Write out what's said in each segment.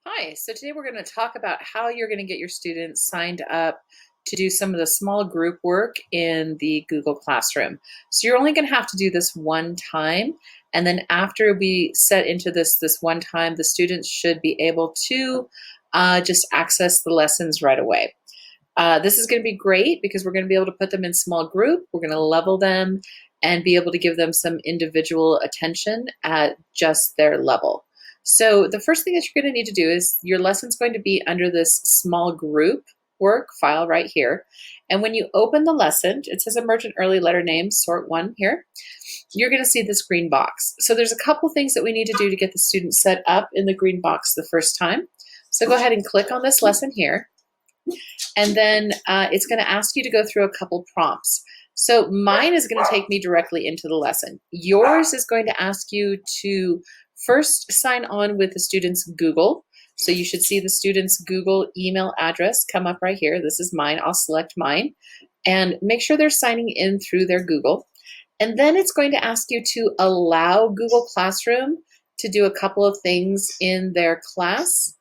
Hi, so today we're going to talk about how you're going to get your students signed up to do some of the small group work in the Google Classroom. So you're only going to have to do this one time, and then after we set into this one time, the students should be able to just access the lessons right away. This is going to be great because we're going to be able to put them in small group, we're going to level them, and be able to give them some individual attention at just their level. So the first thing that you're going to need to do is your lesson's going to be under this small group work file right here. And when you open the lesson, it says emergent early letter names, sort one here. You're going to see this green box. So there's a couple things that we need to do to get the student set up in the green box the first time. So go ahead and click on this lesson here. And then it's going to ask you to go through a couple prompts. So mine is going to take me directly into the lesson. Yours is going to ask you to first sign on with the student's Google. So you should see the student's Google email address come up right here. This is mine. I'll select mine and make sure they're signing in through their Google. And then it's going to ask you to allow Google Classroom to do a couple of things in their class.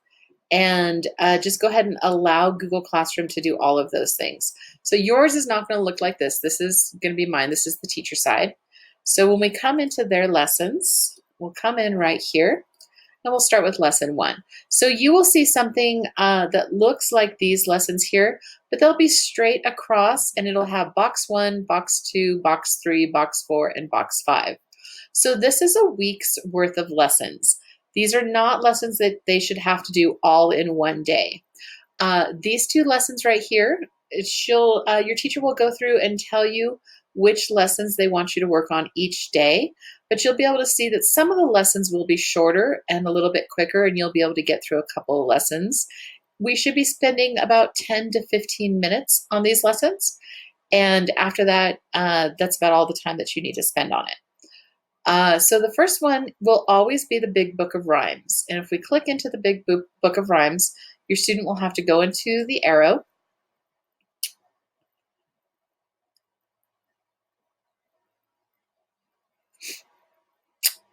And just go ahead and allow Google Classroom to do all of those things. So yours is not going to look like this. This is going to be mine. This is the teacher side. So when we come into their lessons, we'll come in right here and we'll start with lesson one. So you will see something that looks like these lessons here, but they'll be straight across and it'll have box one, box two, box three, box four, and box five. So this is a week's worth of lessons. These are not lessons that they should have to do all in one day. These two lessons right here, your teacher will go through and tell you which lessons they want you to work on each day, but you'll be able to see that some of the lessons will be shorter and a little bit quicker, and you'll be able to get through a couple of lessons. We should be spending about 10 to 15 minutes on these lessons, and after that, that's about all the time that you need to spend on it. So the first one will always be the Big Book of Rhymes. And if we click into the Big Book of Rhymes, your student will have to go into the arrow.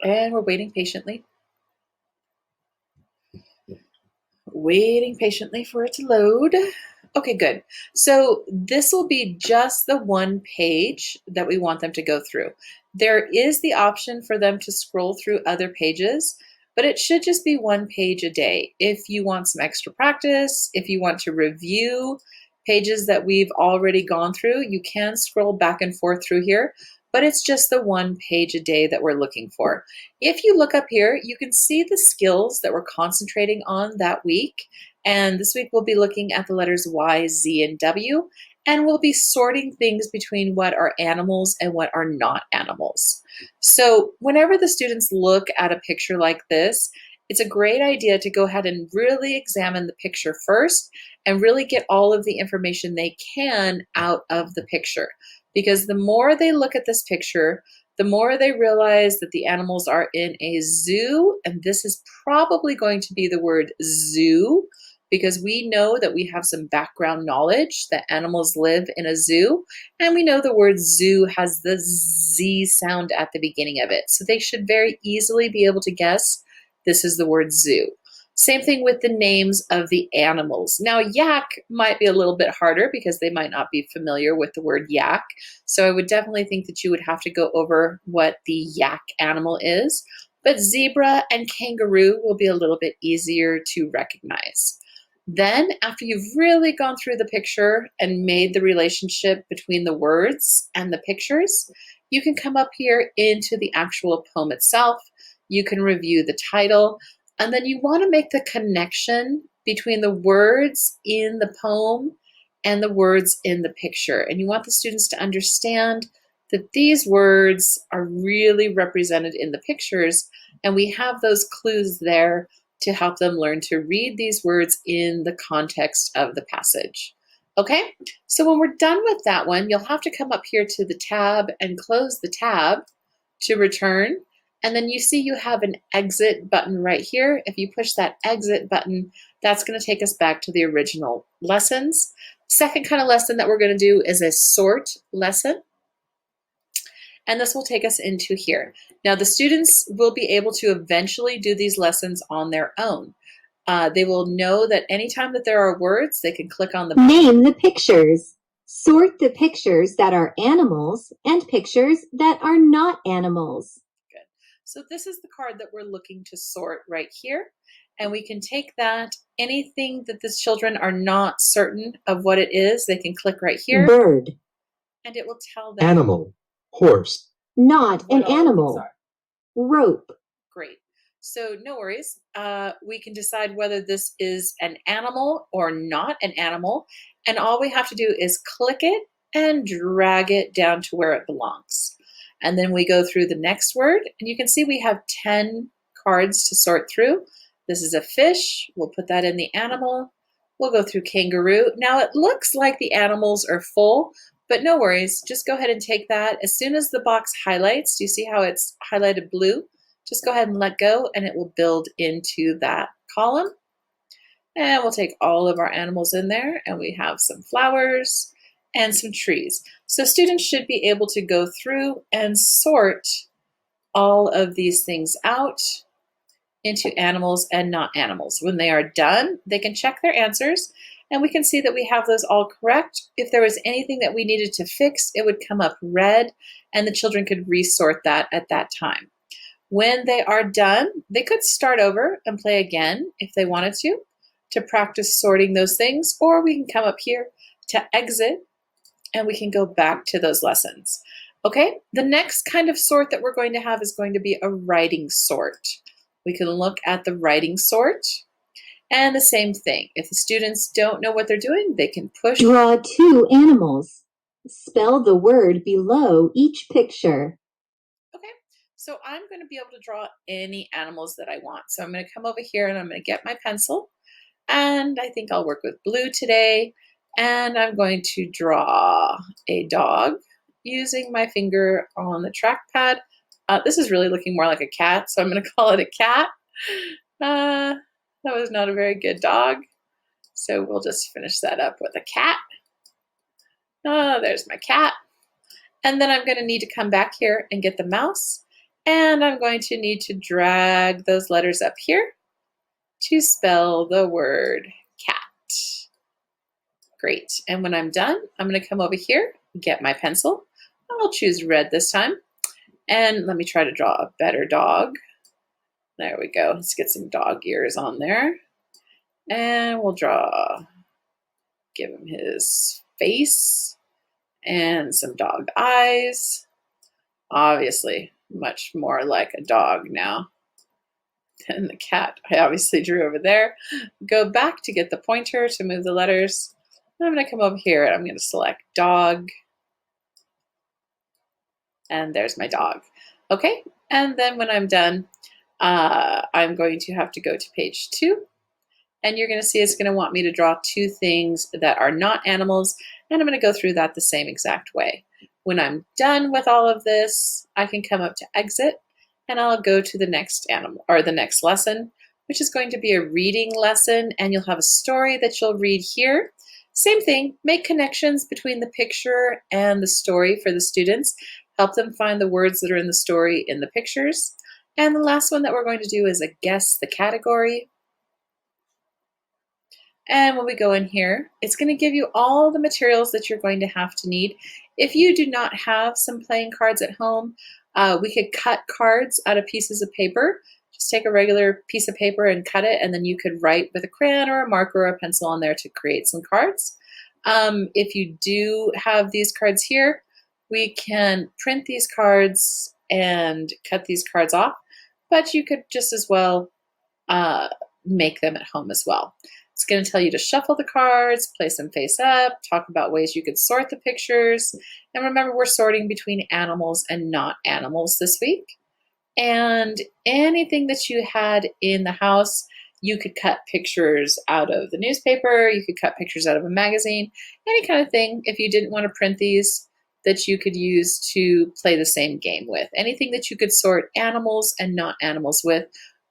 And we're waiting patiently. Waiting patiently for it to load. Okay, good. So this will be just the one page that we want them to go through. There is the option for them to scroll through other pages, but it should just be one page a day. If you want some extra practice, if you want to review pages that we've already gone through, you can scroll back and forth through here, but it's just the one page a day that we're looking for. If you look up here, you can see the skills that we're concentrating on that week. And this week we'll be looking at the letters Y, Z, and W, and we'll be sorting things between what are animals and what are not animals. So whenever the students look at a picture like this, it's a great idea to go ahead and really examine the picture first and really get all of the information they can out of the picture. Because the more they look at this picture, the more they realize that the animals are in a zoo, and this is probably going to be the word zoo, because we know that we have some background knowledge that animals live in a zoo, and we know the word zoo has the Z sound at the beginning of it. So they should very easily be able to guess this is the word zoo. Same thing with the names of the animals. Now, yak might be a little bit harder because they might not be familiar with the word yak. So I would definitely think that you would have to go over what the yak animal is. But zebra and kangaroo will be a little bit easier to recognize. Then, after you've really gone through the picture and made the relationship between the words and the pictures, you can come up here into the actual poem itself. You can review the title, and then you want to make the connection between the words in the poem and the words in the picture. And you want the students to understand that these words are really represented in the pictures, and we have those clues there to help them learn to read these words in the context of the passage. Okay, so when we're done with that one, you'll have to come up here to the tab and close the tab to return. And then you see you have an exit button right here. If you push that exit button, that's going to take us back to the original lessons. Second kind of lesson that we're going to do is a sort lesson. And this will take us into here. Now the students will be able to eventually do these lessons on their own. They will know that anytime that there are words, they can click on the Name the pictures. Sort the pictures that are animals and pictures that are not animals. Good. So this is the card that we're looking to sort right here. And we can take that, anything that the children are not certain of what it is, they can click right here. Bird. And it will tell them. Animal. Horse. Not an animal. Rope. Great. So no worries. We can decide whether this is an animal or not an animal. And all we have to do is click it and drag it down to where it belongs. And then we go through the next word, and you can see we have 10 cards to sort through. This is a fish. We'll put that in the animal. We'll go through kangaroo. Now it looks like the animals are full, but no worries. Just go ahead and take that. As soon as the box highlights, do you see how it's highlighted blue? Just go ahead and let go, and it will build into that column. And we'll take all of our animals in there, and we have some flowers and some trees. So students should be able to go through and sort all of these things out into animals and not animals. When they are done, they can check their answers, and we can see that we have those all correct. If there was anything that we needed to fix, it would come up red, and the children could resort that at that time. When they are done, they could start over and play again if they wanted to practice sorting those things, or we can come up here to exit and we can go back to those lessons. Okay, the next kind of sort that we're going to have is going to be a writing sort. We can look at the writing sort, and the same thing. If the students don't know what they're doing, they can push. Draw 2 animals. Spell the word below each picture. Okay, so I'm going to be able to draw any animals that I want. So I'm going to come over here and I'm going to get my pencil, and I think I'll work with blue today. And I'm going to draw a dog using my finger on the trackpad. This is really looking more like a cat, so I'm going to call it a cat. That was not a very good dog, so we'll just finish that up with a cat. There's my cat. And then I'm going to need to come back here and get the mouse, and I'm going to need to drag those letters up here to spell the word cat. Great. And when I'm done, I'm going to come over here, get my pencil. I'll choose red this time. And let me try to draw a better dog. There we go. Let's get some dog ears on there. And we'll give him his face and some dog eyes. Obviously, much more like a dog now than the cat I obviously drew over there. Go back to get the pointer to move the letters. I'm going to come over here and I'm going to select dog. And there's my dog. Okay, and then when I'm done, I'm going to have to go to page 2. And you're going to see it's going to want me to draw 2 things that are not animals. And I'm going to go through that the same exact way. When I'm done with all of this, I can come up to exit and I'll go to the next animal or the next lesson, which is going to be a reading lesson. And you'll have a story that you'll read here. Same thing, make connections between the picture and the story for the students. Help them find the words that are in the story in the pictures. And the last one that we're going to do is a guess the category. And when we go in here, it's going to give you all the materials that you're going to have to need. If you do not have some playing cards at home, we could cut cards out of pieces of paper. Just take a regular piece of paper and cut it, and then you could write with a crayon or a marker or a pencil on there to create some cards. If you do have these cards here, we can print these cards and cut these cards off, but you could just as well make them at home as well. It's going to tell you to shuffle the cards, place them face up, talk about ways you could sort the pictures. And remember, we're sorting between animals and not animals this week. And anything that you had in the house, you could cut pictures out of the newspaper, you could cut pictures out of a magazine, any kind of thing, if you didn't want to print these, that you could use to play the same game with. Anything that you could sort animals and not animals with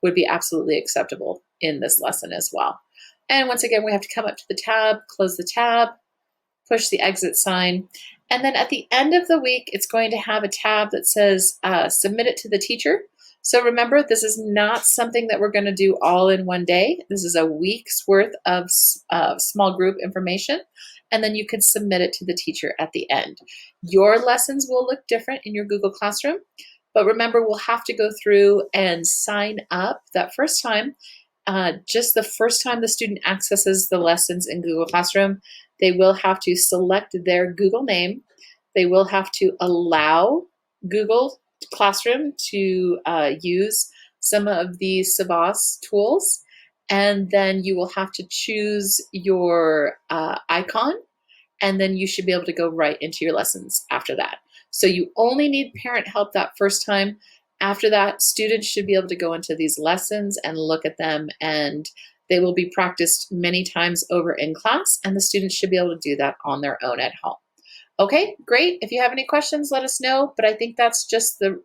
would be absolutely acceptable in this lesson as well. And once again, we have to come up to the tab, close the tab, push the exit sign. And then at the end of the week, it's going to have a tab that says submit it to the teacher. So remember, this is not something that we're going to do all in one day. This is a week's worth of small group information, and then you could submit it to the teacher at the end. Your lessons will look different in your Google Classroom, but remember, we'll have to go through and sign up that first time. Just the first time the student accesses the lessons in Google Classroom, they will have to select their Google name. They will have to allow Google Classroom to use some of the Savas tools, and then you will have to choose your icon, and then you should be able to go right into your lessons after that. So you only need parent help that first time. After that, students should be able to go into these lessons and look at them, and they will be practiced many times over in class, and the students should be able to do that on their own at home. Okay, great. If you have any questions, let us know. But I think that's just the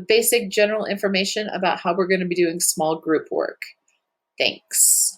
basic general information about how we're going to be doing small group work. Thanks.